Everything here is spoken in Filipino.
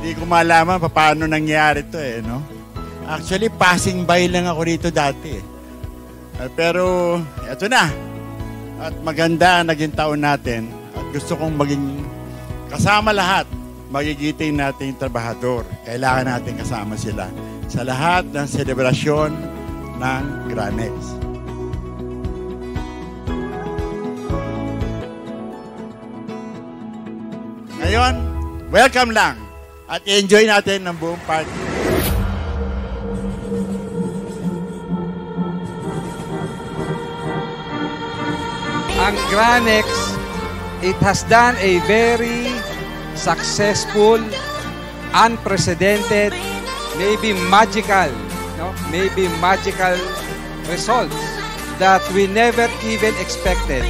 Hindi ko malaman paano nangyari to no? Actually, passing by lang ako dito dati pero eto na. At maganda naging taon natin. At gusto kong maging kasama lahat. Magigiting natin yung trabahador. Kailangan natin kasama sila sa lahat ng selebrasyon ng Granex. Ngayon, welcome lang. At enjoy natin ng buong party. Ang Granex, it has done a very successful, unprecedented, maybe magical results that we never even expected.